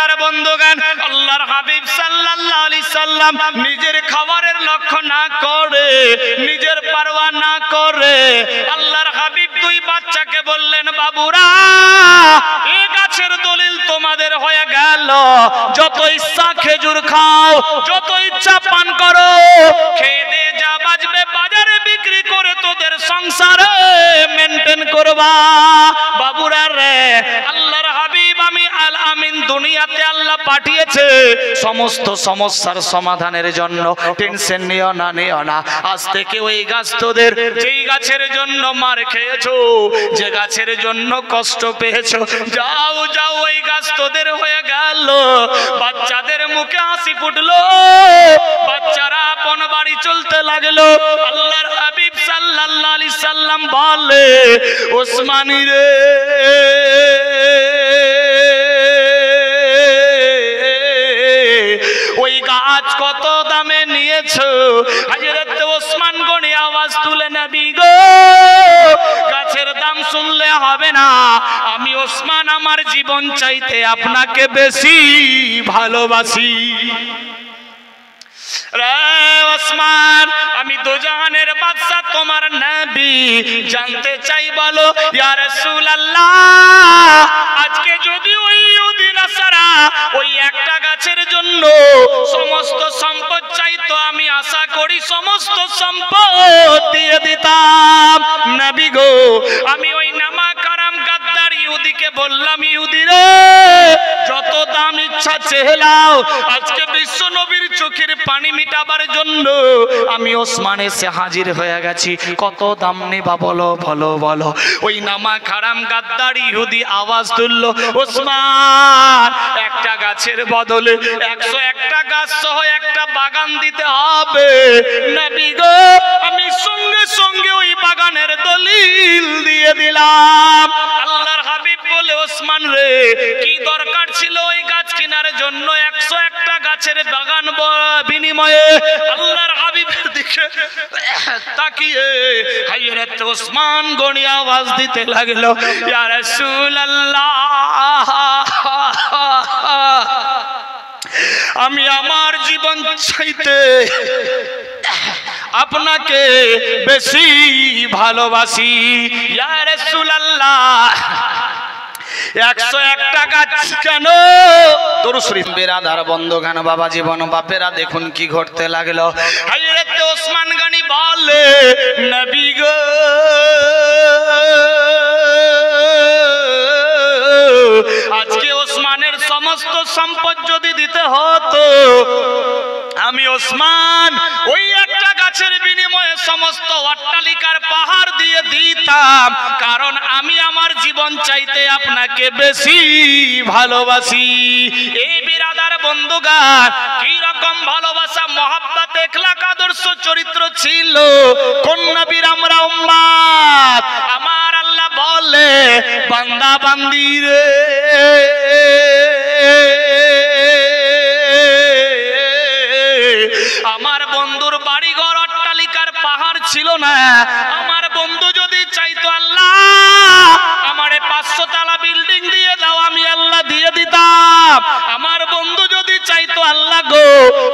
বেরাদার বন্ধুগণ, আল্লাহর হাবিব সাল্লাল্লাহু আলাইহি সাল্লাম নিজের খাবারের লক্ষ্য না করে, নিজের পারওয়া না করে আল্লাহর হাবিব দুই বাচ্চাকে বললেন, বাবুরা এই গাছের দলিল তোমাদের হয়ে গেল, যত ইচ্ছা খেজুর খাও, যত ইচ্ছা পান করো, খেয়ে দিয়ে যা বাঁচবে বাজারে বিক্রি করে তোদের সংসারে মেনটেন করবা। বাবুরা রে, আল্লাহর হাবিব আমি আল আমিন দুনিয়াতে আল্লাহ পাঠিয়েছে সমস্ত সমস্যার সমাধানের জন্য। টেনশন নিও না, নিও না। আজ থেকে ওই গাছ তোদের, যেই গাছের জন্য মার খেয়েছো, যে গাছের জন্য কষ্ট পেয়েছো, যাও যাও ওই গাছ তোদের হয়ে গেল। বাচ্চাদের মুখে হাসি ফুটলো, বাচ্চারা আপন বাড়ি চলতে লাগলো। আল্লাহর হাবিব সাল্লাল্লাহু আলাইহি সাল্লাম বলে, ওসমানী রে, ওই গাছ কত দামে নিয়েছো? হযরত ওসমান গনি আওয়াজ তুলে, নবী গো, গাছের দাম শুনলে হবে না, আমি ওসমান আমার জীবন চাইতে আপনাকে বেশি ভালোবাসি। রে ওসমান, আমি দোজাহানের বাদশা তোমার নবী, জানতে চাই বলো ইয়া রাসূলুল্লাহ, আজকে যদি ওই ইহুদি নাসারা ওই একটা গাছের জন্য সমস্ত সম্পদ চাইতো, আমি আশা করি সমস্ত সম্পদ দিয়ে দিতাম। নবী গো, আমি ওই নামা কারাম গাদ্দার ইহুদিকে বললাম, ইহুদি রে, যত দাম ইচ্ছা চেয়ে নাও, আজকে বিশ্ব নবীর চোখের পানি মিটাবার জন্য আমি ওসমান এসে হাজির হয়ে গেছি, কত দাম নেবা বলো, বলো বলো। ওই নামা খারাম গাদ্দার ইহুদি আওয়াজ তুললো, ওসমান, একটা গাছের বদলে 101টা গাছ সহ একটা বাগান দিতে হবে। নবী গো, আমি সঙ্গে সঙ্গে ওই বাগানের দলিল দিয়ে দিলাম। আল্লাহর হাবিব বলে, ওসমান রে, কি দরকার ছিল ওই গাছ কেনার জন্য 101টা গাছের বাগান বিনিময়ে? আল্লাহর হাবিবের দিকে তাকিয়ে হযরত ওসমান গনি আওয়াজ দিতে লাগলো, ইয়া রাসূলুল্লাহ, আমি আমার জীবন চাইতে আপনাকে বেশি ভালোবাসি। ইয়া রাসূলুল্লাহ, 101টা গাছ কেন? দরুদ শরীফ। বেরাদার বন্ধুগণ, বাবা জীবন বাপেরা, দেখুন কি ঘটতে লাগলো। হযরত ওসমান গনি বলে, নবী গো, আজকে ওসমানের সমস্ত সম্পদ যদি দিতে হতো, আমি ওসমান ওই একটা গাছের বিনিময়ে সমস্ত অট্টালিকার পাহাড় দিয়ে দিতাম, কারণ আমি আমার জীবন চাইতে আপনাকে বেশি ভালোবাসি। এই বিরাদার বন্ধুগণ, কি রকম ভালোবাসা, মহব্বত, এখলাক, আদর্শ, চরিত্র ছিল কোন নবীর আমরা উম্মত। আমার আল্লাহ বলে, বান্দা বান্দি রে, আমার বন্ধুর বাড়িঘর অট্টালিকার পাহাড় ছিল না। আমার বন্ধু যদি চাইতো, আল্লাহ আমারে 500 তলা বিল্ডিং দিয়ে দাও, আমি আল্লাহ দিয়ে দিতাম। আমার বন্ধু যদি চাইতো, আল্লাহ গো,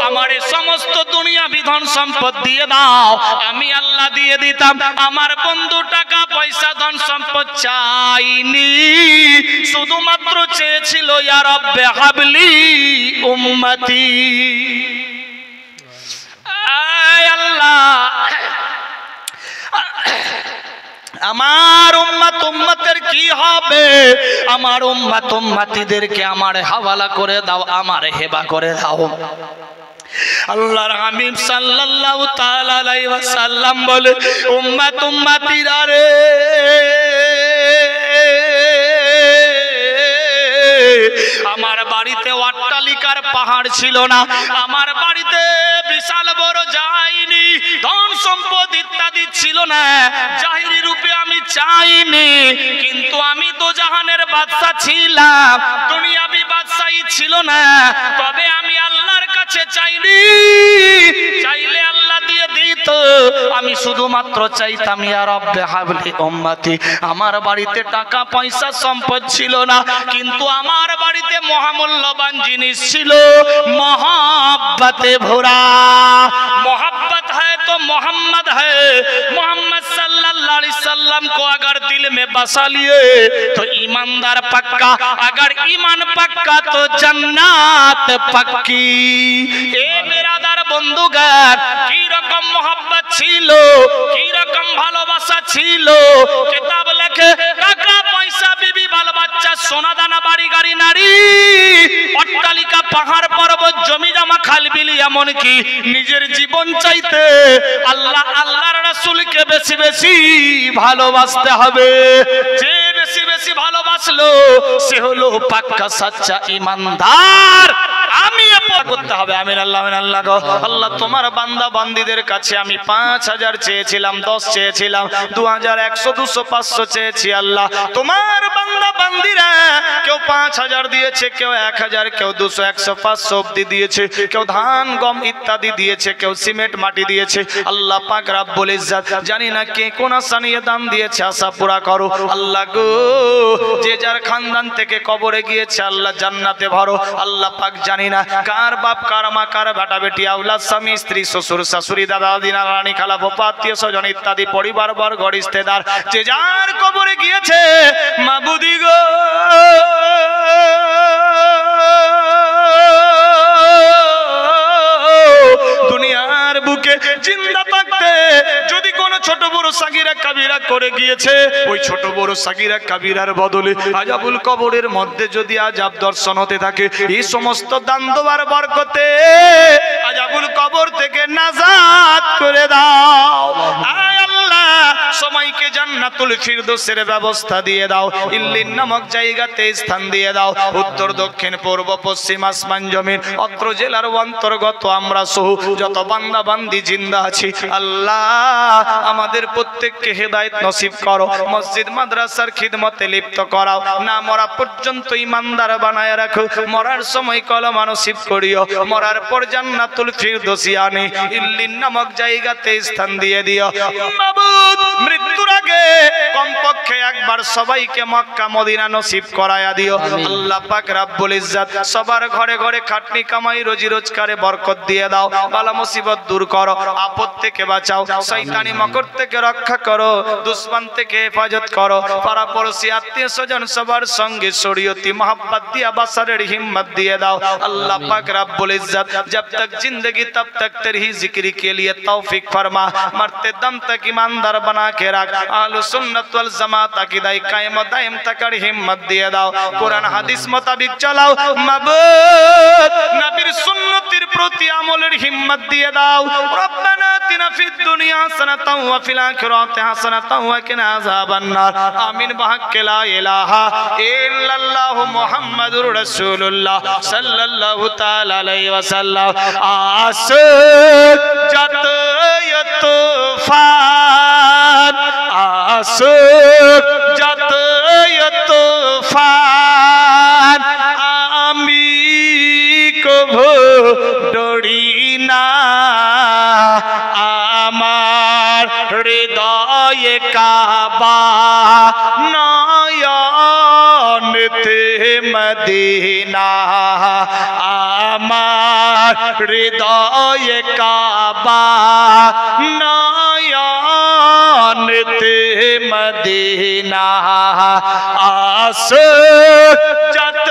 আমারে সমস্ত দুনিয়া বিধন সম্পদ দিয়ে দাও, আমি আল্লাহ দিয়ে দিতাম। আমার বন্ধু টাকা পয়সা ধন সম্পদ চাইনি, শুধুমাত্র চেয়েছিল, ইয়া রাব্বে হাবলি উম্মতি। আমার উম্মত উম্মতের কি হবে? আমার উম্মত উম্মতিদেরকে আমার হাওয়ালা করে দাও, আমার হেবা করে দাও। আল্লাহর হাবিব সাল্লাল্লাহু তাআলা আলাইহি ওয়াসাল্লাম বলে, উম্মত উম্মতিরা রে, আমার বাড়িতে অট্টালিকার পাহাড় ছিল না, আমার বাড়িতে বিশাল বড় যায়নি, ধন সম্পদ ইত্যাদি ছিল না, জাহিরি রূপে আমি চাইনি, কিন্তু আমি তো জাহানের বাদশা ছিলাম, দুনিয়াবি বাদশাই ছিল না। তবে আমি আল্লাহর কাছে চাইনি, চাইলে আল্লাহ দিয়ে দিত। আমি শুধুমাত্র চাইতাম, ইয়া রাব্বে হাবলি উম্মতি। আমার বাড়িতে টাকা পয়সা সম্পদ ছিল না, কিন্তু আমার বাড়িতে মহামূল্যবান জিনিস ছিল मोहब्बत भरा। मोहब्बत है तो मोहम्मद है। मोहम्मद सल्लल्लाहु अलैहि वसल्लम को अगर दिल में बसा लिए तो ईमानदार पक्का, अगर ईमान पक्का तो जन्नत पक्की। ए बिरादर बंधुगण की रकम मोहब्बत छिलो, की रकम ভালোবাসা ছিল। কিতাব লেখে টাকা পয়সা বিবি বাল বাচ্চা সোনা দানা বাড়ি গাড়ি নারী অট্টালিকা পাহাড় পর্বত জমি জমা খালবিলি এমনকি নিজের জীবন চাইতে আল্লাহ আল্লাহর রাসূলকে বেশি বেশি ভালোবাসতে হবে। যে বেশি বেশি ভালোবাসলো সে হলো পাক্কা সচ্চা ঈমানদার। আমি করতে হবে। আমিন আল্লাহ আমিন আল্লাহ। আল্লাহ তোমার বান্দা বান্দীদের কাছে আমি 5000 চেয়েছিলাম, 10 চেয়েছিলাম, 2000 100 200 500 চেয়েছি। আল্লাহ তোমার বান্দা বান্দীরা কেউ 5000 দিয়েছে, কেউ 1000, কেউ 200 100 500 অবধি দিয়েছে, কেউ ধান গম ইত্যাদি দিয়েছে, কেউ সিমেন্ট মাটি দিয়েছে। আল্লাহ পাক রব্বুল ইজ্জত জানি না কে কোন আশা নিয়ে দান দিয়েছে, আশা পুরা করো আল্লাহ গো। যে যার খানদান থেকে কবরে গিয়েছে আল্লাহ জান্নাতে ভরো। আল্লাহ পাক জানি না কার বাপ কার মা কার বেটা বেটি আওলাদ স্বামী স্ত্রী শ্বশুর শাশুড়ি দাদা দিনা রানী খালা ফুফা আত্মীয় স্বজন ইত্যাদি পরিবার বর্গ রিশতেদার যে যার কবরে গিয়েছে মাবুদি গো দুনিয়ার বুকে জিন্দা থাকতে যদি কোনো ছোট বড় সাগীরা কাবীরা করে গিয়েছে ওই ছোট বড় সাগীরা কাবীরার বদলে আযাবুল কবরের মধ্যে যদি আযাব দর্শন হতে থাকে এই সমস্ত দান দেওয়ার বরকতে আযাবুল কবর থেকে নাজাত করে দাও। আয় আল্লাহ সময়কে জান্নাতুল ফিরদৌসের ব্যবস্থা দিয়ে দাও। ইল্লিন নামক জায়গাতে স্থান দিয়ে দাও। উত্তর দক্ষিণ পূর্ব পশ্চিম আসমান জমিন অত্র জেলার অন্তর্গত আমরা সহ যত বান্দা বান্দি জিন্দা আছি আল্লাহ আমাদের প্রত্যেককে হেদায়েত নসিব করো। মসজিদ মাদ্রাসার খিদমতে লিপ্ত করাও। না মরা পর্যন্ত ঈমানদার বানায় রাখো। মরার সময় কলমা নসিব করিও। মরার পর জান্নাতুল ফিরদৌসিয়ানে ইল্লিন নামক জায়গাতে স্থান দিয়ে দিও। মাবুদ মৃত্যুর আগে কমপক্ষে একবার সবাইকে মক্কা মদিনা নসিব করায়া দিও। আল্লাহ পাক রব্বুল ইজ্জত সবার ঘরে ঘরে খাটনি কামাই রোজি রোজগারে বরকত দিয়ে দাও। বালা মুসিবত দূর করো। আপদ থেকে বাঁচাও। শয়তানি মকর থেকে রক্ষা করো। দুশমন থেকে হেফাজত করো। পাড়া পড়শি আত্মীয় স্বজন সবার সঙ্গে শরীয়তি मोहब्बत दिया बसरेर हिम्मत दिए दाओ। अल्लाह पाक रब्बुल इज्जत जब तक जिंदगी तब तक तेरी जिक्र के लिए तौफीक फरमा। मरते दम तक ईमानदार बना के रख। अहले सुन्नत वल जमात अकीदा कायम दायम तकर हिम्मत दिए दाओ। कुरान हादिस मुताबिक चलाओ। माबूद नबीर सुन्नतिर प्रति আমলের হিম্মত দিয়ে দাও। রব্বানা আতিনা ফিদ দুনিয়া হাসানাতাও ওয়া ফিল আখিরাতি হাসানাতাও ওয়া কিনা আযাবান নার। আমিন বিহাক্কি লা ইলাহা ইল্লাল্লাহু মুহাম্মাদুর রাসূলুল্লাহ সাল্লাল্লাহু তাআলা আলাইহি ওয়াসাল্লাম। আসুক যত তুফান, আসুক যত তুফান, আমি কভু ডরি না। আমার হৃদয়ে কাবা নয়নেতে মদিনা। আমার হৃদয়ে কাবা নয়নেতে মদিনা। আসুক যত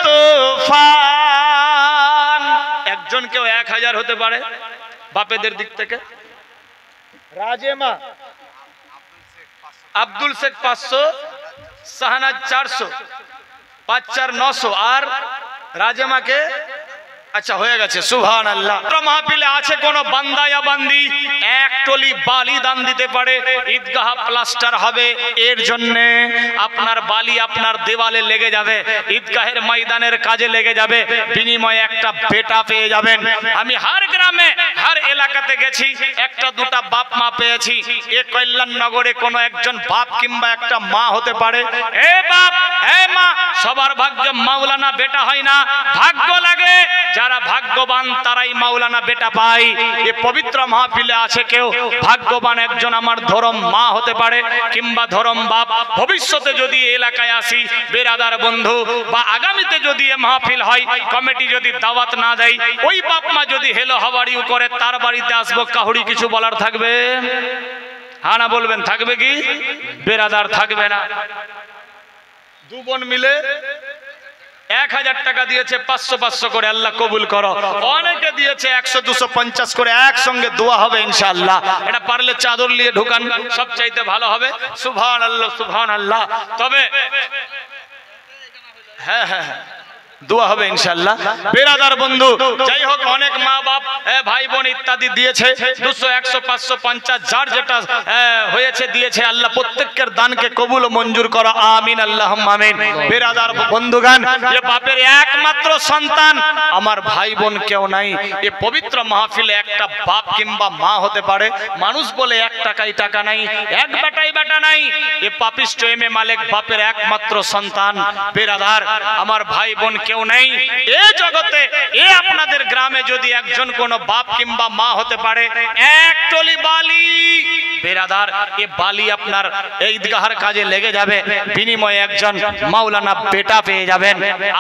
তুফান। একজন কেউ 1000 হতে পারে বাপেদের দিক থেকে। রাজেমা আব্দুল শেখ 500, শাহনাজ 400, 5-4 900 আর রাজেমাকে আচ্ছা হয়ে গেছে। সুবহানাল্লাহ। মাহফিলে আছে কোন বান্দা ইয়া বান্দি এক টলি বালি দান দিতে পারে ঈদগাহ প্লাস্টার হবে। এর জন্য আপনার বালি আপনার দেওয়ালে লেগে যাবে, ঈদগাহের ময়দানের কাজে লেগে যাবে, বিনিময়ে একটা বেটা পেয়ে যাবেন। আমি হার গ্রামে হার এলাকাতে গেছি, একটা দুটা বাপ মা পেয়েছি। এ কল্যাণনগরে কোন একজন বাপ কিংবা একটা মা হতে পারে। এ বাপ এ মা সবার ভাগ্যে মাওলানা বেটা হয় না। ভাগ্য লাগে যারা ভাগ্যবান তারাই মাওলানা বেটা পায়। এই পবিত্র মাহফিলে আছে কেউ ভাগ্যবান একজন আমার ধরম মা হতে পারে কিংবা ধরম বাপ। ভবিষ্যতে যদি এলাকায় আসি বেরাদার বন্ধু বা আগামীতে যদি এ মাহফিল হয়, কমিটি যদি দাওয়াত না দেয়, ওই বাপ মা যদি হেলো হাওয়ারিও করে তার বাড়িতে আসবো, কাহুরি কিছু বলার থাকবে? হ্যাঁ না বলবেন, থাকবে কি? বেরাদার থাকবে না। দু বোন মিলে 1000 টাকা দিয়েছে, 500 করে, আল্লাহ কবুল করো। অনেকে দিয়েছে 100 250 করে, একসঙ্গে দোয়া হবে ইনশাআল্লাহ। এটা পারলে চাদর নিয়ে ঢুকান, সবচাইতে ভালো হবে। সুবহানাল্লাহ সুবহানাল্লাহ। তবে হ্যাঁ হ্যাঁ দোয়া হবে ইনশাআল্লাহ। বেরাদার বন্ধু যাই হোক, অনেক মা বাপ ভাই বোন ইত্যাদি দিয়েছে, 200 100 500 50 যার যেটা হয়েছে দিয়েছে। আল্লাহ প্রত্যেকের দানকে কবুল ও মঞ্জুর করো, আমিন আল্লাহুম্মা আমিন। বেরাদার বন্ধুগান, এ বাপের একমাত্র সন্তান আমার ভাই বোন কেউ নাই। এ পবিত্র মাহফিলে একটা বাপ কিংবা মা হতে পারে। মানুষ বলে 1 টাকাই টাকা নাই, 1 বেটাই বেটা নাই। এ পাপিষ্ট এম এ মালিক বাপের একমাত্র সন্তান। বেরাদার আমার ভাই বোন কেউ নেই এ জগতে। এ আপনাদের গ্রামে যদি একজন কোন বাপ কিংবা মা হতে পারে, এক টলি বালি, বেরাদার এ বালি আপনার এই ঈদগাহের কাজে লেগে যাবে, বিনিময়ে একজন মাওলানা বেটা পেয়ে যাবেন।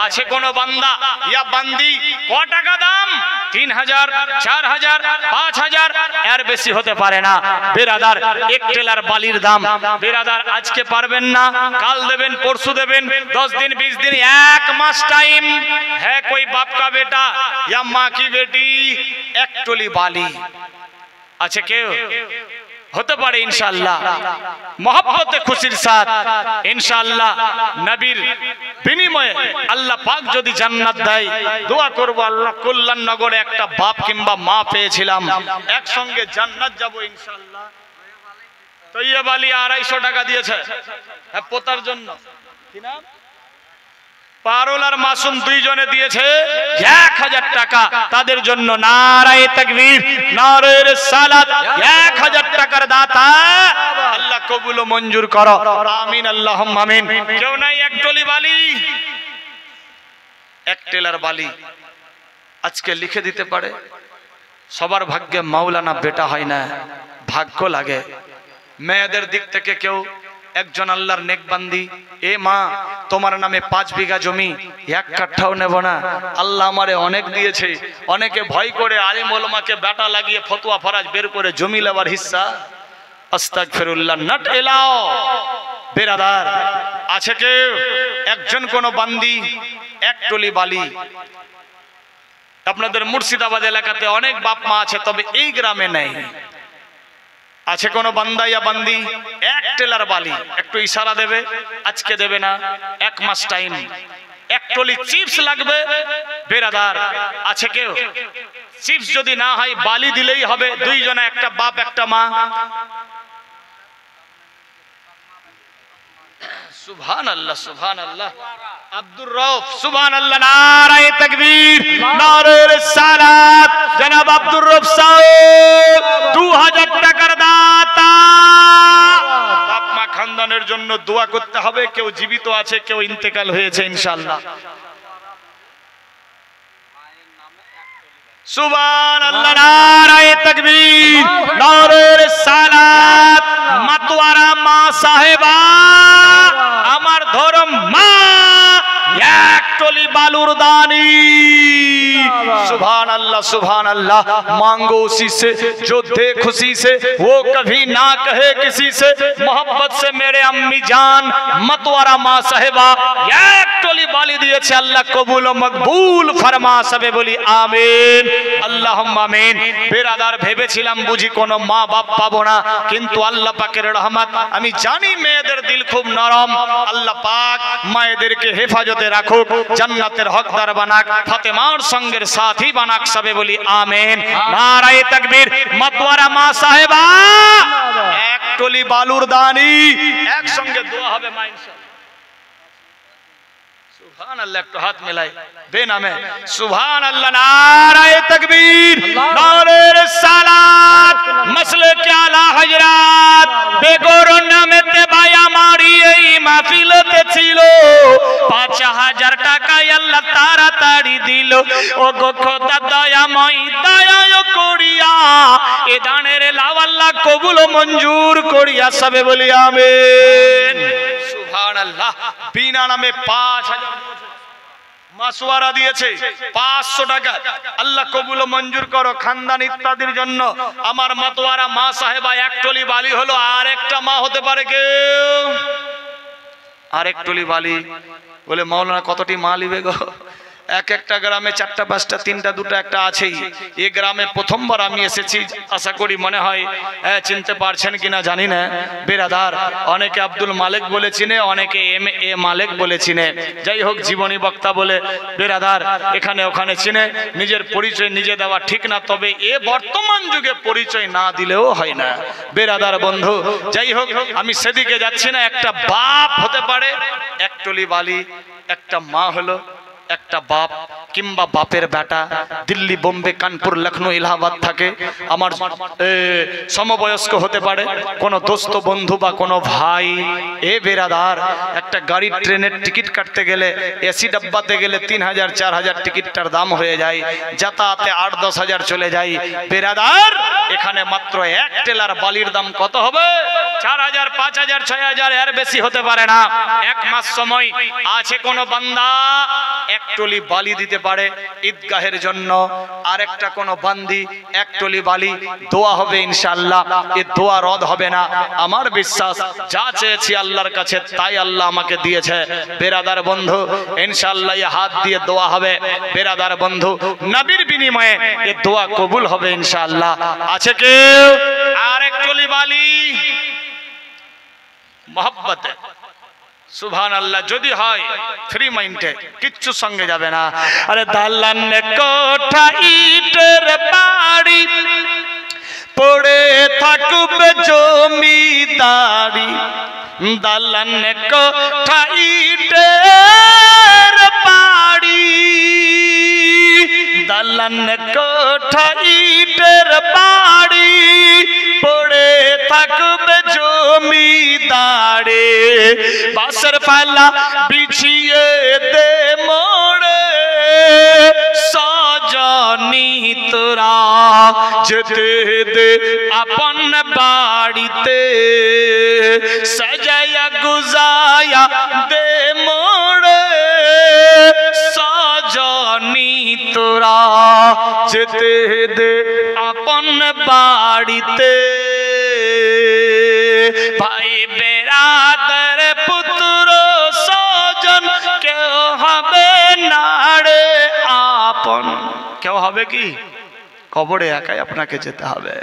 আছে কোন বান্দা ইয়া বান্দি, ক টাকা দাম? 3000 4000 5000, এর বেশি হতে পারে না। বেরাদার 1 টেলার বালির দাম, বেরাদার আজকে পারবেন না, কাল দেবেন, পরশু দেবেন, 10 दिन 20 दिन 1 मास टाइम है। कोई बाप का बेटा या माँ की बेटी, 1 टोली बाली আছে কেউ? হতে পারে ইনশাআল্লাহ, মহব্বতে খুশির সাথ ইনশাআল্লাহ। নবীর বিনিময়ে আল্লাহ পাক যদি জান্নাত দেয়, দোয়া করব আল্লাহ কল্যাণনগরে একটা বাপ কিংবা মা পেয়েছিলাম, একসঙ্গে জান্নাত যাব ইনশাআল্লাহ। তৈয়ব আলী 250 টাকা দিয়েছে পোতার জন্য, কি নাম? পারুল আর মাসুম দুইজনে দিয়েছে 1000 টাকা তাদের জন্য। নারায়ে তাকবীর, নারায়ে রিসালাত। 1000 টাকার দাতা আল্লাহ কবুল ও মঞ্জুর করো, আমিন আল্লাহুম্মা আমিন। কেউ নাই 1 টলি বালি, 1 টেলার বালি আজকে লিখে দিতে পারে? সবার ভাগ্যে মাওলানা বেটা হয় না, ভাগ্য লাগে। মেয়েদের দিক থেকে কেউ একজন আল্লাহর নেকবান্দি, এ মা তোমার নামে 5 বিঘা জমি, 1 কাঠাও নেব না, আল্লাহ আমারে অনেক দিয়েছে। অনেকে ভয় করে আলিম ওলামাকে বেটা লাগিয়ে ফতোয়া ফরাজ বের করে জমি লেবার হিস্সা, আস্তাগফিরুল্লাহ, নট এলাও। বেরাদার আছে কেউ একজন কোন বান্দি 1 টলি বালি? আপনাদের মুর্শিদাবাদ এলাকাতে অনেক বাপ মা আছে, তবে এই গ্রামে নেই। আছে কোন বান্দা ইয়া বান্দি 1 টেলার বালি? একটু ইশারা দেবে, আজকে দেবে না, 1 মাস টাইম। 1 টলি চিপস লাগবে। বেরাদার আছে কেউ? চিপস যদি না হয় বালি দিলেই হবে, 2 জনে, একটা বাপ একটা মা। সুবহানাল্লাহ সুবহানাল্লাহ। আব্দুর রউফ, সুবহানাল্লাহ, নারায়ে তাকবীর, নারায়ে রিসালাত। জনাব আব্দুর রউফ সাহেব 2000 টাকার দাতা। বাপ মা খানদানের জন্য দোয়া করতে হবে। কেউ জীবিত আছে, কেউ ইন্তেকাল হয়েছে ইনশাআল্লাহ। সুবহানাল্লাহ, নারায়ে তাকবীর, নারায়ে রিসালাত। মাতওয়ারা মা সাহেবা আমার ধরম মা, 1 टोली बालूर दानी। सुभान अल्लाह सुभान अल्लाह। मांगो उसी से जो दे खुशी से, वो कभी ना कहे किसी से। मोहब्बत से मेरे अम्मी जान मतवारा माँ साहेबा 1 टोली बाली दिए छे। अल्लाह कबूल ও মকবুল ফরমা। সবে বলি আমিন আল্লাহুম্মা আমিন। বেরাদার ভেবেছিলাম বুঝি কোনো মা বাপ পাবো না, কিন্তু আল্লাহ পাকের রহমত। আমি জানি মেয়েদের দিল খুব নরম। আল্লাহ পাক মায়েদেরকে হেফাজতে রাখুক, জান্নাতের হকদার বানাক, ফাতেমার সঙ্গের সাথী বানাক। সবে বলি আমিন। নারায়ে তাকবীর। मतवारा মা সাহেবা 1 टोली বালুর দানি। একসঙ্গে দোয়া হবে মা ইনশাআল্লাহ। सुभान अल्लाह। एक तो हाथ मिलाए बेनामे। सुभान अल्लाह। नाराये तकबीर, नारे रिसालत। मसले क्या ला हजरात बेगोर नामे ते बाया मारी এই মাহফিলতে চেয়েছিল 5000 টাকায় আল্লাহ তাড়াতাড়ি দিল। ও গো খোদা দয়াময় দয়া করিয়া এ দানের লাভ আল্লাহ কবুল ও মঞ্জুর করিয়া সবে বলি আমিন। সুবহানাল্লাহ। বিনা নামে 5000 মাসওয়ারা দিয়েছে 500 টাকা। আল্লাহ কবুল ও মঞ্জুর করো খানদান ইত্যাদির জন্য। আমার মাতোয়ারা মা সাহেবা একটলি বালি হলো, আর একটা মা হতে পারে কেউ আরেকটলি বালি বলে মাওলানা কতটি মা লিবে গো? এক একটা গ্রামে 4টা 5টা 3টা 2টা একটা আছেই। এই গ্রামে প্রথমবার আমি এসেছি, আশা করি মনে হয় চিনতে পারছেন কিনা জানি না বেরাদার। অনেকে আব্দুল মালিক বলে চিনে, অনেকে এম.এ. মালিক বলে চিনে। যাই হোক, জীবনী বক্তা বলে বেরাদার এখানে ওখানে চিনে। নিজের পরিচয় নিজে দেওয়া ঠিক না, তবে এ বর্তমান যুগে পরিচয় না দিলেও হয় না বেরাদার বন্ধু। যাই হোক, আমি সেদিকে যাচ্ছি না। একটা বাপ হতে পারে একটলি বালি, একটা মা হলো, একটা বাপ কিংবা বাপের বেটা দিল্লি বোম্বে কানপুর লখনৌ এলাহাবাদ থাকে। আমার সমবয়স্ক হতে পারে, কোনো দোস্ত বন্ধু বা কোনো ভাই। এ বেরাদার, একটা গাড়ি ট্রেনের টিকিট কাটতে গেলে এসি ডাব্বাতে গেলে 3000 4000 টিকিটটার দাম হয়ে যায়, যাতায়াতে 8-10 হাজার চলে যায় বেরাদার। এখানে মাত্র এক টেলার বালির দাম কত হবে? 4000 5000 6000, এর বেশি হতে পারে না। 1 মাস সময় আছে কোন বান্দা একটলি বালি দিতে পারে ঈদগাহের জন্য, আর একটা কোন বান্দি একটলি বালি দোয়া হবে ইনশাআল্লাহ। এই দোয়া রদ হবে না, আমার বিশ্বাস। যা চেয়েছি আল্লাহর কাছে তাই আল্লাহ আমাকে দিয়েছে বেরাদার বন্ধু। ইনশাআল্লাহ এই হাত দিয়ে দোয়া হবে বেরাদার বন্ধু, নবীর বিনিময়ে এই দোয়া কবুল হবে ইনশাআল্লাহ। আছে কেউ আর একটলি বালি মোহাব্বতে? সুবহানাল্লাহ। যদি হয় ফ্রি মাইন্ডে, কিচ্ছু সঙ্গে যাবে না। আরে দালান কোঠা ইটের বাড়ি পড়ে থাকবে জমিদারি, দালান কোঠা ইটের বাড়ি, দালান কোঠা ইটের বাড়ি পড়ে থাকবে জমিদারে, বাসর পালা বিছিয়ে দে মোড়ে সজনী তোরা, যেতে দে আপন বাড়িতে সাজায়া গুজায়া দে মোড়ে সজনী তোরা, যেতে দে আপন বাড়িতে। ভাই বেরাদার পুত্র সজন কেউ হবে না রে আপন। কেউ হবে কি? কবরে একাই আপনাকে যেতে হবে।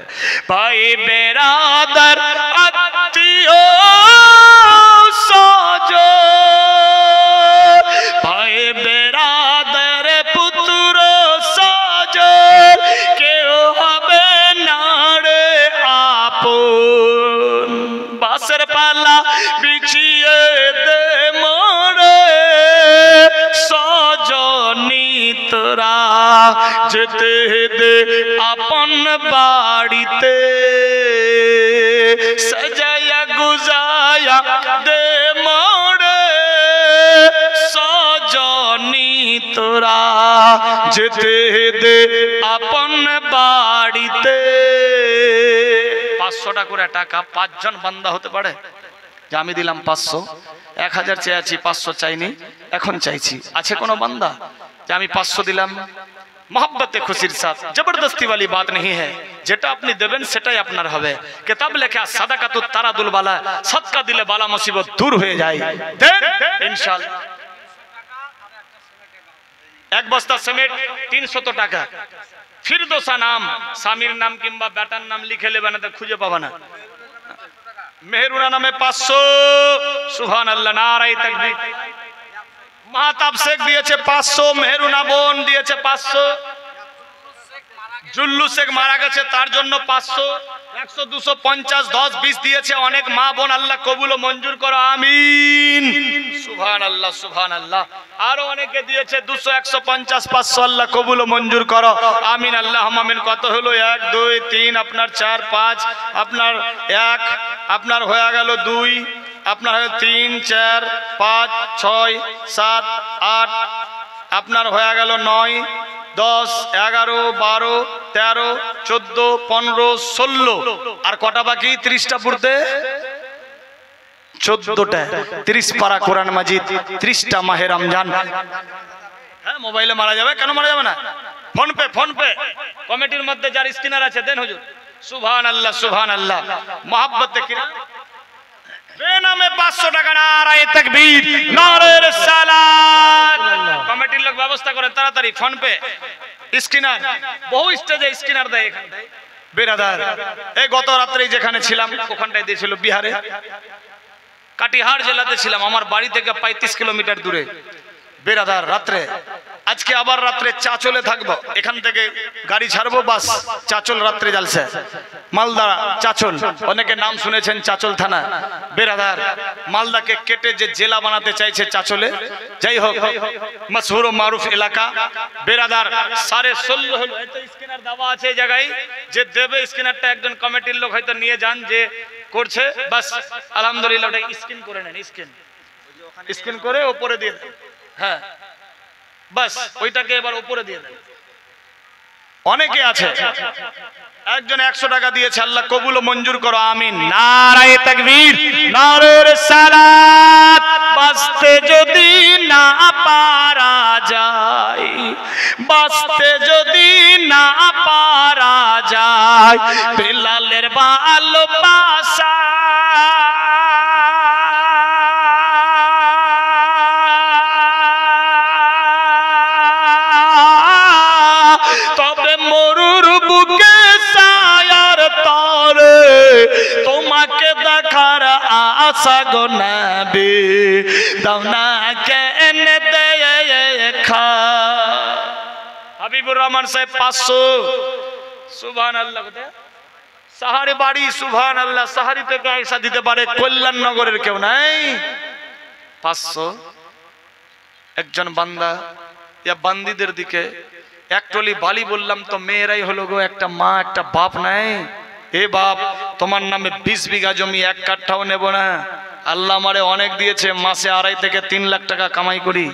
ভাই বেরাদার আত্মীয় সজন, ভাই বেরাদার পুত্র সজন কেউ হবে না রে আপন, বাসের পালা বিছিয়ে দে মোরে সজনী তোরা, যেতে দে আপন বাড়িতে সাজায়া গুজায়া দে মোরে সজনী তোরা, যেতে দে আপন বাড়িতে। 500 করে টাকা 5 জন বান্দা হতে পারে যে আমি দিলাম 500, 1000 চেয়েছি 500 চাইনি, এখন চাইছি। আছে কোনো বান্দা যে আমি 500 দিলাম? मोहब्बत खुशीर साथ जबरदस्ती वाली बात नहीं है, जेटा अपनी देवें सेटाई अपनार हबे। किताब लेखा सदाकातु तारादुल बाला, सदका दिले बाला मुसीबत दूर हो जाए देन इंशाल्लाह। एक बस्ता सिमेंट 300 टाका, फिरदौसा नाम सामिर नाम किंबा बेटार नाम लिखे लेबे ना तो खुजे पाबा ना। मेहरुना नामे 500, सुबहानाल्लाह, नाराए तकबीर। माताब शेख दिएছে 500, मेहरुना बोन दिएছে 500, जुल्लू शेख मारा गेছে तार জন্য 500, 100 200 50 10 20 দিয়েছে অনেক মা বোন। আল্লাহ কবুল ও মঞ্জুর করো আমিন। সুবহানাল্লাহ সুবহানাল্লাহ। আরো অনেকে দিয়েছে 200 150 500, আল্লাহ কবুল ও মঞ্জুর করো আমিন। আল্লাহুম্মা আমিন। কত হলো? 1 2 3 আপনার 4 5 আপনার 1 আপনার হয়ে গেল 2 আপনার হয় 3 4 5 6 7 8 আপনার হয়ে গেল 9 10 11 12 13 14 15 16 আর কটা বাকি 30টা পড়তে 14টা 30 পারা কোরআন মাজিদ 30টা মাহে রমজান। হ্যাঁ মোবাইলে মারা যাবে, কেন মারা যাবে না? ফোন পে কমিটির মধ্যে যার স্ক্যানার আছে দেন হুজুর। সুবহানাল্লাহ সুবহানাল্লাহ। মোহাব্বতে কিরা বেনামে 500 টাকা নারায়ে তাকবীর নারায়ে রিসালাত। কমিটির লোক ব্যবস্থা করেন তাড়াতাড়ি। ফোন পে স্ক্যানার, বহু স্টেজে স্ক্যানার দেয় এখানে। বেরাদার এই গত রাত্রে যেখানে ছিলাম ওখানটায় দিয়েছিল বিহারে, কাটিহার জেলাতে ছিলাম, আমার বাড়ি থেকে 35 কিলোমিটার দূরে। বেরাদার রাত্রে আজকে আবার রাত্রে চাচলে থাকবো, এখান থেকে গাড়ি ছাড়বো, বাস চাচল রাত্রে জালসা, মালদা চাচল, অনেকে নাম শুনেছেন চাচল থানা। বেরাদার মালদাকে কেটে যে জেলা বানাতে চাইছে চাচলে, যাই হোক মশহুর ও মারুফ এলাকা। বেরাদার 16.5 হলো, এত স্ক্যানার দেওয়া আছে এই জায়গায়, যে দেবে স্ক্যানারটা একজন কমিটির লোক হয়তো নিয়ে যান, যে করছে বাস আলহামদুলিল্লাহ ওটা স্ক্যান করে নেন, স্ক্যান করে উপরে দিয়ে দেন। হ্যাঁ বাস ওইটাকে এবার উপরে দিয়ে দেন। অনেকে আছে, একজন 100 টাকা দিয়েছে, আল্লাহ কবুল ও মঞ্জুর করো আমিন। নারায়ে তাকবীর নারায়ে রিসালাত। বাঁচতে যদি না পারা যায়, বাঁচতে যদি না পারা যায়, বেলালের ভালোবাসা আশা গো নবী দাও না কেনে দেখা। হাবিবুর রহমান সাহেব 500। সুবহানাল্লাহ। কোথায়? সাহারি বাড়ি। সুবহানাল্লাহ। সাহারি থেকে আয়েশা দিতে পারে, কল্যাণনগরের কেউ নাই। 500 একজন বান্দা ইয়া বান্দিদের দিকে একটলি বালি বললাম তো মেয়েরাই হলো গো, একটা মা একটা বাপ নাই। এ বাপ তোমার নামে 20 বিঘা জমি 1 কাঠাও নেব না, আল্লাহ আমারে অনেক দিয়েছে, মাসে 2.5 থেকে 3 লাখ টাকা কামাই করি,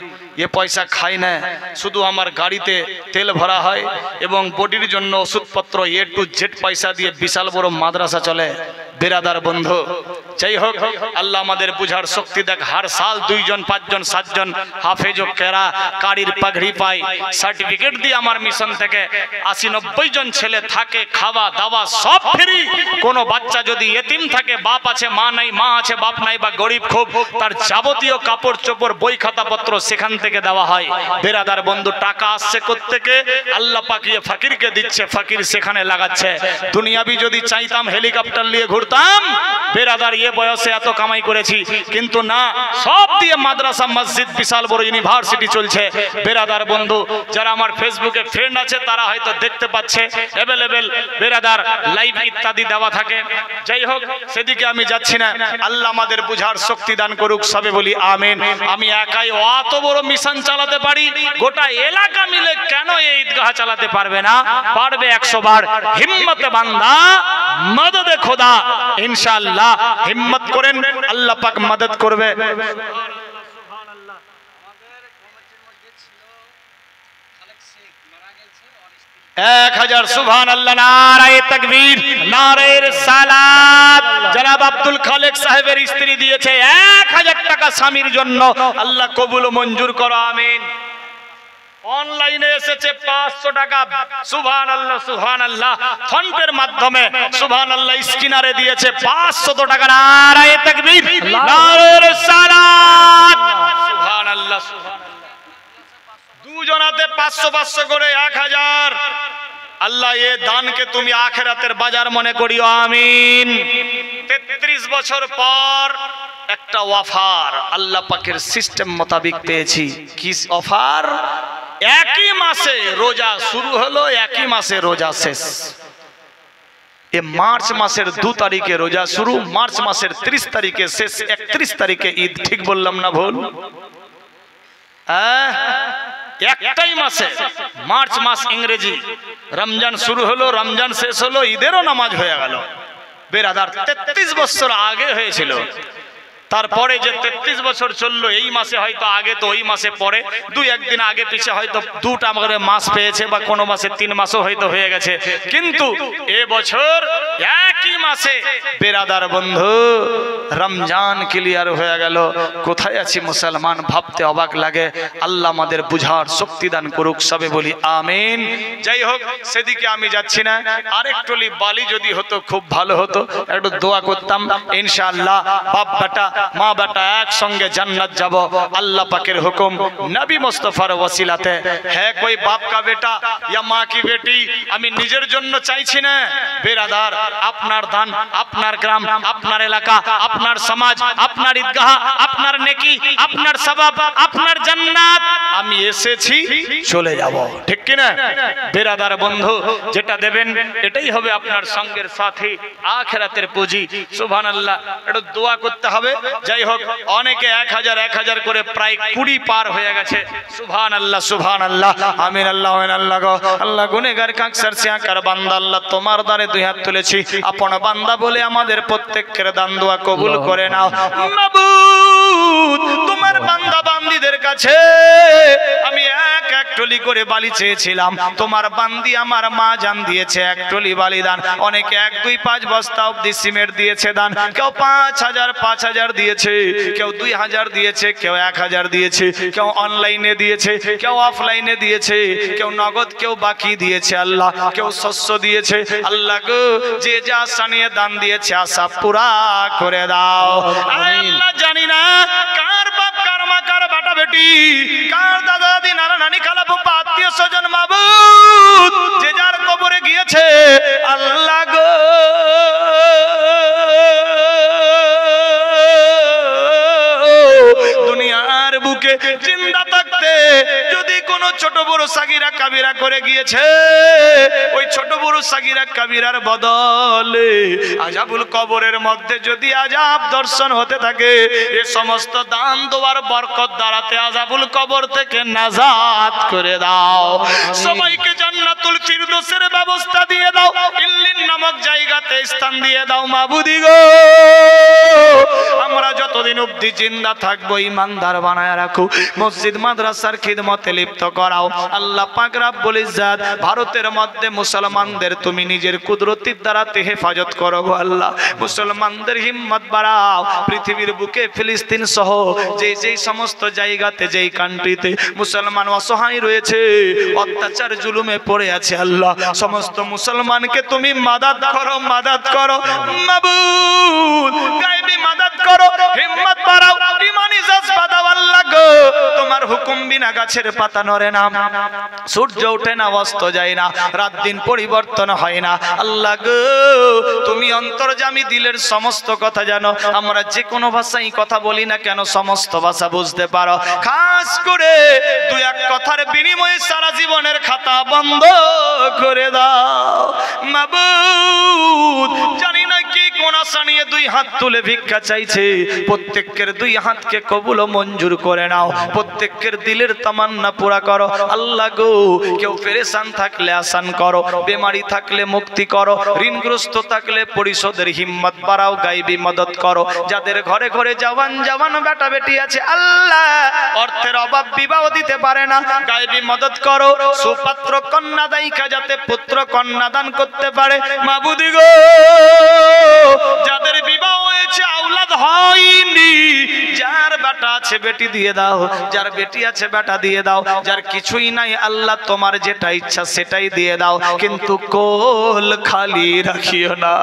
এ পয়সা খাই না, শুধু আমার গাড়িতে তেল ভরা হয় এবং বডির জন্য ওষুধপত্র A to Z পয়সা দিয়ে বিশাল বড় মাদ্রাসা চলে। বেরাদার বন্ধু যাই হোক আল্লাহ আমাদের বুঝার শক্তি দেখ। হার সাল 2 জন 5 জন 7 জন হাফেজ ও কেরা কারির পাগড়ি পাই, সার্টিফিকেট দিয়ে আমার মিশন থেকে 80-90 জন ছেলে থাকে, খাওয়া দাওয়া সব ফ্রি। কোন বাচ্চা যদি এতিম থাকে, বাপ আছে মা নাই, মা আছে বাপ নাই, বা গরিব খুব, তার যাবতীয় কাপড় চোপড় বই খাতাপত্র সেখান থেকে দেওয়া হয়। বেরাদার বন্ধু টাকা আসছে কোত্থেকে? আল্লাহ পাকিয়ে ফকিরকে দিচ্ছে, ফকির সেখানে লাগাচ্ছে। দুনিয়াবি যদি চাইতাম হেলিকপ্টার নিয়ে ঘুরতাম, বেরাদার এ বয়সে এত কামাই করেছি, কিন্তু না, সব দিয়ে মাদ্রাসা মসজিদ বিশাল বড় ইউনিভার্সিটি চলছে। বেরাদার বন্ধু যারা আমার ফেসবুকে ফ্রেন্ড আছে তারা হয়তো দেখতে পাচ্ছে, অ্যাভেলেবেল বেরাদার লাইভ ইত্যাদি দেওয়া থাকে। যাই হোক সেদিকে আমি যাচ্ছি না, আল্লাহ আমাদের বুঝার শক্তি দান করুক, সবে বলি আমিন। আমি একাই অত বড় মিশন চালাতে পারি, গোটা এলাকা মিলে কেন এই ঈদগাহ চালাতে পারবে না? পারবে 100 বার। হিম্মতে বান্দা মদদে খোদা, ইনশাআল্লাহ হিম্মত করেন, আল্লাহ পাক মদদ করবে। 1000 সুবহানাল্লাহ। নারায়ে তাকবীর নারায়ে রিসালাত। জনাব আব্দুল খালেক সাহেবের স্ত্রী দিয়েছে 1000 টাকা স্বামীর জন্য, আল্লাহ কবুল ও মঞ্জুর করো আমিন। অনলাইনে এসেছে 500 টাকা। সুবহানাল্লাহ সুবহানাল্লাহ। ফোনপের মাধ্যমে সুবহানাল্লাহ স্ক্যানারে দিয়েছে 500 টাকা। নারায়ে তাকবীর নারায়ে রিসালাত। সুবহানাল্লাহ সুবহানাল্লাহ। দুজনাতে 500 করে 1000। আল্লাহ এ দানকে তুমি আখিরাতের বাজার মনে করিও আমিন। 33 বছর পর একটা অফার আল্লাহ পাকের সিস্টেম মোতাবেক পেয়েছি। কি অফার? একই মাসে রোজা শুরু হলো, একই মাসে রোজা শেষ। এ মার্চ মাসের 2 তারিখে রোজা শুরু, মার্চ মাসের 30 তারিখে শেষ, 31 তারিখে ঈদ। ঠিক বললাম না ভুল? একটাই মাসে, মার্চ মাস ইংরেজি, রমজান শুরু হলো, রমজান শেষ হলো, ঈদেরও নামাজ হয়ে গেল। বেরাদার 33 বছর আগে হয়েছিল। তারপরে যে 33 বছর চললো, এই মাসে হয়তো আগে তো ওই মাসে পরে দুই একদিন আগে পিছে হয়তো দুটা আমাদের মাস পেয়েছে, বা কোনো মাসে 3 মাসও হয়তো হয়ে গেছে, কিন্তু এবছর একই মাসে বেরাদার বন্ধু রমজান ক্লিয়ার হয়ে গেল। কোথায় আছি মুসলমান ভাবতে অবাক লাগে। আল্লাহ আমাদের বুঝার শক্তি দান করুক, সবে বলি আমিন। যাই হোক, সেদিকে আমি যাচ্ছি না। আরেকটুলি বালি যদি হতো খুব ভালো হতো, একটু দোয়া করতাম ইনশাআল্লাহ বাপ বেটা মা বেটা একসঙ্গে জান্নাত যাব আল্লাহ পাকের হুকুম নবী মুস্তাফার ওসিলাতে। হ্যাঁ, कोई बाप का बेटा या माँ की बेटी আমি নিজের জন্য চাইছি না। বেরাদার, আপনার দান, আপনার গ্রাম, আপনার এলাকা, আপনার সমাজ, আপনার ঈদগাহ, আপনার নেকি, আপনার সওয়াব, আপনার জান্নাত, আমি এসেছি চলে যাব, ঠিক কি না? বেরাদার বন্ধু, যেটা দেবেন এটাই হবে আপনার সঙ্গের সাথী, আখিরাতের পুঁজি। সুবহানাল্লাহ, একটু দোয়া করতে হবে। যাই হোক, অনেকে 1000 করে প্রায় 20 পার হয়ে গেছে। সুবহানাল্লাহ সুবহানাল্লাহ, আমিন। আল্লাহ আল্লাহ গো আল্লাহ, গুনেহগার কাকসার সিয়াকার বান্দা, আল্লাহ তোমার দ্বারে দুই হাত তুলেছি, আপন বান্দা বলে আমাদের প্রত্যেকের দান দোয়া কবুল করে নাও। মাবুদ, তোমার বান্দা বান্দীদের কাছে আমি এক টলি করে বালি চেয়েছিলাম, তোমার বান্দি আমার মা জান দিয়েছে 1 টলি বালি দান। অনেকে 1, 2, 5 বস্তা অবধি সিমেন্ট দিয়েছে দান, কেউ 5000 দিয়েছে, কেউ 2000 দিয়েছে, কেউ 1000 দিয়েছে, কেউ অনলাইনে দিয়েছে, কেউ অফলাইনে দিয়েছে, কেউ নগদ, কেউ বাকি দিয়েছে আল্লাহ, কেউ শস্য দিয়েছে আল্লাহ গো। যে যা আশা নিয়ে দান দিয়েছে আশা পুরা করে দাও আল্লাহ। জানি না কার বাপ, কার মা, কার বেটা বেটি, কার দাদা দাদি, নানা নানি, খালা ফুফা, আত্মীয় স্বজন, মাবুদ যে যার কবরে গিয়েছে আল্লাহ গো, দুনিয়ার বুকে জিন্দা থাকতে যদি কোনো ছোট বড় সাগিরা কাবিরা করে গিয়েছে, ওই ছোট বড় সাগিরা কাবিরার বদলে আযাবুল কবরের মধ্যে যদি আযাব দর্শন হতে থাকে, এই সমস্ত দান দোয়ার বরকত দ্বারাতে আযাবুল কবর থেকে নাজাত করে দাও। সবাইকে জান্নাতুল ফিরদৌসের ব্যবস্থা দিয়ে দাও, ইল্লিন নামক জায়গাতে স্থান দিয়ে দাও মাবুদি গো। আমরা যতদিন অবধি জিন্দা থাকবো ইমানদার বানায় রাখো, মসজিদ মাদ্রাসার খিদমতে লিপ্ত করাও আল্লাহ পাক রব্বুল ইজ্জত। ভারতের মধ্যে মুসলমানদের তুমি নিজের কুদরতির দ্বারা হেফাজত করো গো আল্লাহ, মুসলমানদের হিম্মত বাড়াও। পৃথিবীর বুকে ফিলিস্তিন সহ যেই সমস্ত জায়গাতে, যেই কান্ট্রিতে মুসলমান অসহায় রয়েছে, অত্যাচার জুলুমে পড়ে আছে আল্লাহ, সমস্ত মুসলমানকে তুমি মাদাদ করো, মাদাদ করো মাবুদ, গায়বী মাদাদ করো, হিম্মত বাড়াও, ঈমানি জজবা দাও আল্লাহ গো। তোমার হুকুম বিনা গাছের পাতা নড়ে না, সূর্য ওঠে না, অস্ত যায় না, রাত দিন পরিবর্তন হয় না আল্লাহ গো। তুমি অন্তর্যামী, দিলের সমস্ত কথা জানো। আমরা যে কোনো ভাষায় কথা বলি না কেন সমস্ত ভাষা বুঝতে পারো। খাস করে 2-1 কথার বিনিময়ে সারা জীবনের খাতা বন্ধ করে দাও মাবুদ। জানি না কি কোন আশা নিয়ে 2 হাত তুলে ভিক্ষা চাইছে, প্রত্যেকের 2 হাতকে কবুল ও মঞ্জুর করে নাও, প্রত্যেকের দিলের তামান্না পুরা করো আল্লাহ গো। কেউ পেরেশান থাকলে আসান করো, বেমারি থাকলে মুক্তি করো, ঋণগ্রস্ত থাকলে পরিশোধের হিম্মত বাড়াও, গায়বী মদত করো। যাদের ঘরে ঘরে জওয়ান বেটা বেটি আছে আল্লাহ, অর্থের অভাব, বিবাহ দিতে পারে না, গায়বী মদত করো। সুপাত্র কন্যা দায়িকা যাতে পুত্র কন্যা দান করতে পারে মাবুদি গো। যাদের বিবাহ হয়েছে আওলাদ হয়নি, যার বেটা আছে বেটি দিয়ে দাও, যার বেটি আছে বেটা দিয়ে দাও, যার কিছুই নাই আল্লাহ তোমার যেটা ইচ্ছা সেটাই দিয়ে দাও, কিন্তু কোল খালি রাখিও না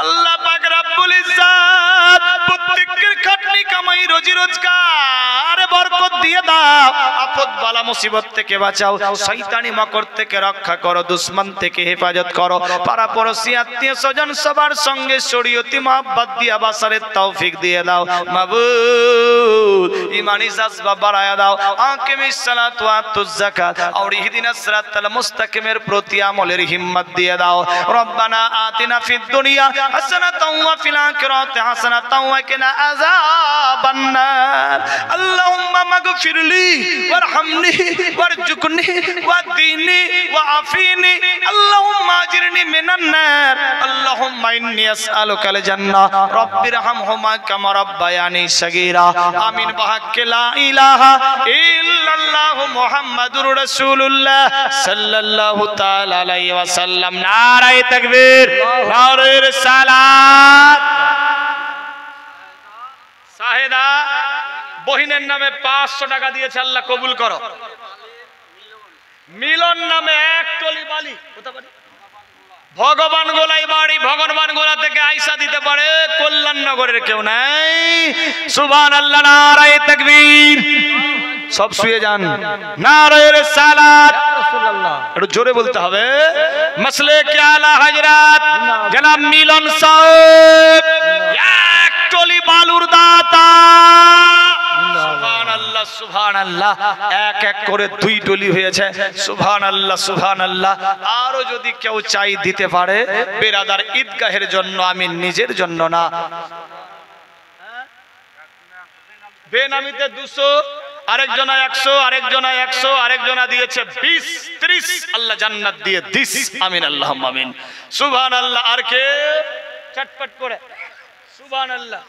আল্লাহ পাক রব্বুল ইজ্জত। প্রত্যেকের খাটনি কামাই রোজি রোজগার বরকত দিয়ে দাও, আপদ বালা মুসিবত থেকে বাঁচাও, শয়তানি মকর থেকে রক্ষা করো, দুশমন থেকে হেফাজত করো, পাড়া পড়শি আত্মীয় স্বজন সবার সঙ্গে শরীয়তি মহব্বত দিয়া বাসারের তৌফিক দিয়ে দাও মাবুদ। ঈমানি জজবা বাড়ায়া দাও, আকিমিস সালাত ওয়া আতুজ যাকাত আর ইহদিনাস সিরাতাল মুস্তাকিমের প্রতি আমলের হিম্মত দিয়ে দাও। রব্বানা আতিনা ফিদ দুনিয়া হাসানাতাও ওয়া ফিল আখিরাতি হাসানাতাও ওয়া কিনা আযাবান নার। আল্লাহুম্মা মাগফিরলি ওয়ারহামনি ওয়ারজুকনি ওয়াদিনি ওয়াআফিনি। আল্লাহুম্মা আজিরনি মিনান নার আল্লাহুম্মা ইন্নী আসআলুকাল জান্নাহ রব্বিরহামহুমা কামা রাব্বায়ানি সাগীরা আমিন বিহাক্কি লা ইলাহা ইল্লাল্লাহু মুহাম্মাদুর রাসূলুল্লাহ সাল্লাল্লাহু তাআলা আলাইহি ওয়াসাল্লাম। নারায়ে তাকবীর, নারায়ে রিসালাত। সাহেদা বহিনের নামে 500 টাকা দিয়েছে, আল্লাহ কবুল করো। মিলন নামে এক টলি বালি, ভগবান গোলাই বাড়ি, ভগবান গোলা থেকে আইসা দিতে পারে, কল্যাণনগরের কেউ নাই। সুবহানাল্লাহ, নারায়ে তাকবীর। সব শুয়ে যান, নারায়ে রিসালাত। একটু জোরে বলতে হবে। মাসলে কে আলা হযরত জনাব মিলন সাহেব এক টলি বালুর দাতা। সুবহানাল্লাহ, সুবহানাল্লাহ। এক এক করে 2 টলি হয়েছে। সুবহানাল্লাহ, সুবহানাল্লাহ। আরো যদি কেউ চাই দিতে পারে বেরাদার ঈদগাহের জন্য, আমি নিজের জন্য না। বেনামিতে 200, আরেকজনা 100, আরেকজনা 100, আরেকজনা দিয়েছে 20, 30। আল্লাহ জান্নাত দিয়ে দিস, আমিন আল্লাহুম্মা আমিন। সুবহানাল্লাহ। আর কে চটপট করে সুবহানাল্লাহ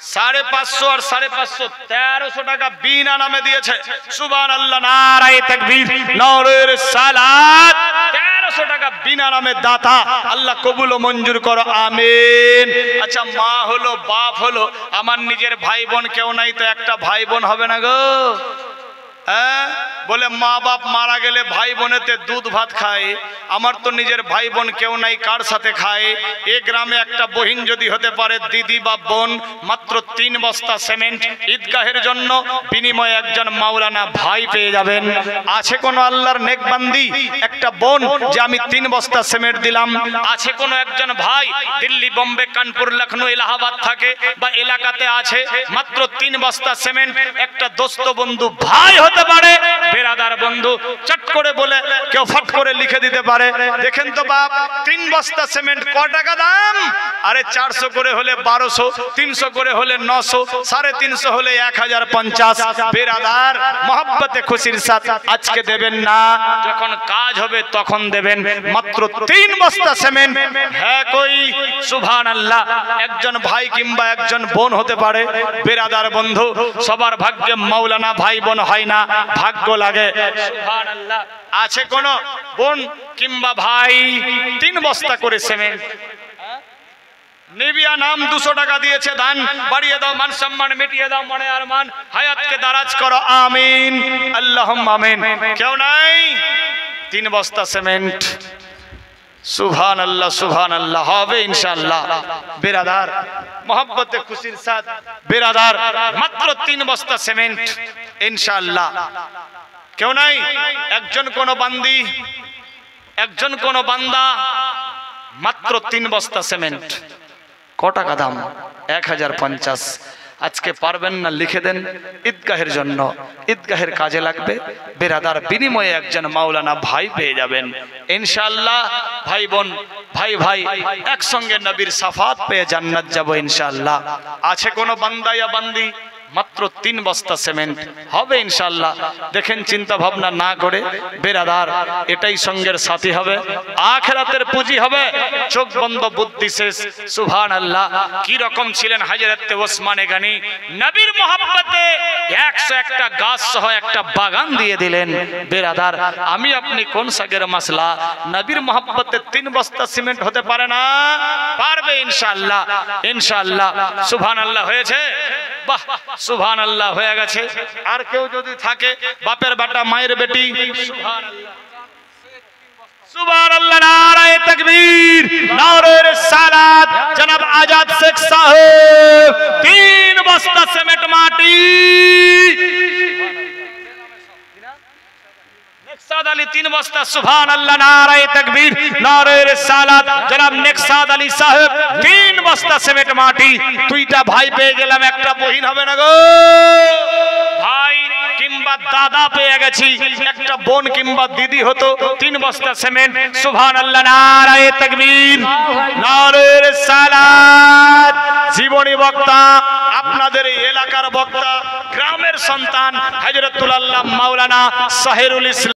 550 আর 550 1300 টাকা বিনা নামে দিয়েছে। সুবহানাল্লাহ, নারায়ে তাকবীর, নারায়ে রিসালাত। 1300 টাকা বিনা নামে দাতা, আল্লাহ কবুল ও মঞ্জুর করো, আমিন। আচ্ছা, মা হলো, বাপ হলো, আমার নিজের ভাই বোন কেউ নাই, তো একটা ভাই বোন হবে না গো? হ্যাঁ, বলে মা বাপ মারা গেলে ভাই বোনেতে দুধ ভাত খায়, আমার তো নিজের ভাই বোন কেউ নাই, কার সাথে খায়? এ গ্রামে একটা বহিন যদি হতে পারে, দিদি বা বোন, মাত্র 3 বস্তা সিমেন্ট ঈদগাহের জন্য, বিনিময়ে একজন মাওলানা ভাই পেয়ে যাবেন। আছে কোন আল্লাহর নেক বান্দি, একটা বোন যে আমি 3 বস্তা সিমেন্ট দিলাম? আছে কোন একজন ভাই দিল্লি, বোম্বে, কানপুর, লখনৌ, এলাহাবাদ থাকে বা এলাকাতে আছে, মাত্র 3 বস্তা সিমেন্ট একটা দোস্ত বন্ধু ভাই হতে পারে, বেরাদার বন্ধু চট করে বলে কেউ ফট করে লিখে দিতে পারে। দেখেন তো বাপ, 3 বস্তা সিমেন্ট ক টাকা দাম? আরে 400 করে হলে 1200, 300 করে হলে 900, 350 হলে 1050। বেরাদার মহব্বতে খুশির সাথে আজকে দেবেন না, যখন কাজ হবে তখন দেবেন। মাত্র 3 বস্তা সিমেন্ট। হ্যাঁ কই? সুবহানাল্লাহ। একজন ভাই কিংবা একজন বোন হতে পারে, বেরাদার বন্ধু। সবার ভাগ্যে মাওলানা ভাই বোন হয় না, ভাগ্য লাগে। সুবহানাল্লাহ। আছে কোন বোন কিংবা ভাই 3 বস্তা করে সিমেন্ট? নেবিয়া নাম 200 টাকা দিয়েছে, দান বাড়িয়ে দাও, মান সম্মান মিটিয়ে দাও, মনে আর মান হায়াতকে দারাজ করো, আমিন আল্লাহুম্মা আমিন। কেউ নাই? 3 বস্তা সিমেন্ট। সুবহানাল্লাহ, সুবহানাল্লাহ। হবে ইনশাআল্লাহ। বেরাদার মহব্বতে খুশির সাথ, বেরাদার মাত্র 3 বস্তা সিমেন্ট ইনশাআল্লাহ। কেউ নাই? একজন কোন বান্দি, একজন কোন বান্দা, মাত্র 3 বস্তা সিমেন্ট। ক টাকা দাম? 1050। আজকে পারবেন না, লিখে দেন, ঈদগাহের জন্য, ঈদগাহের কাজে লাগবে। বেরাদার বিনিময়ে একজন মাওলানা ভাই পেয়ে যাবেন ইনশাআল্লাহ। ভাই বোন, ভাই ভাই একসঙ্গে নবীর সাফাত পেয়ে জান্নাত যাব ইনশাআল্লাহ। আছে কোন বান্দা ইয়া বান্দি? মাত্র 3 বস্তা সিমেন্ট। হবে ইনশাআল্লাহ। দেখেন, চিন্তা ভাবনা না করে বেরাদার, এটাই সঙ্গের সাথী হবে, আখিরাতের পুঁজি হবে। চোখ বন্ধ, বুদ্ধি শেষ। সুবহানাল্লাহ। কি রকম ছিলেন হযরত ওসমানে গনি? নবীর মহব্বতে 101টা গাছ সহ একটা বাগান দিয়ে দিলেন। বেরাদার, আমি আপনি কোন সাগের মাসলা? নবীর মহব্বতে 3 বস্তা সিমেন্ট হতে পারে না? পারবে ইনশাআল্লাহ, ইনশাআল্লাহ। সুবহানাল্লাহ। হয়েছে? বাহ, সুবহানাল্লাহ, হয়ে গেছে। আর কেউ যদি থাকে, বাপের বেটা, মায়ের বেটি, সুবহানাল্লাহ, সুবহানাল্লাহ, নারায়ে তাকবীর, নারায়ে রিসালাত। জনাব আজাদ শেখ সাহেব 3 বস্তা সিমেন্ট মাটি। নেকসাদ আলী 3 বস্তা। সুবহানাল্লাহ, নারায়ে তাকবীর, নারায়ে রিসালাত। জনাব নেকসাদ আলী সাহেব 3 বস্তা সিমেন্ট মাটি। 2টা ভাই পেয়ে গেলাম, একটা বহিন হবে না গো? ভাই কিংবা দাদা পেয়ে গেছি, একটা বোন কিংবা দিদি হতো। 3 বস্তা সিমেন্ট। সুবহানাল্লাহ, নারায়ে তাকবীর, নারায়ে রিসালাত। জীবনী বক্তা, আপনাদের এই এলাকার বক্তা, গ্রামের সন্তান হযরতুল আল্লাহ মাওলানা সাহেরুল ইসলাম।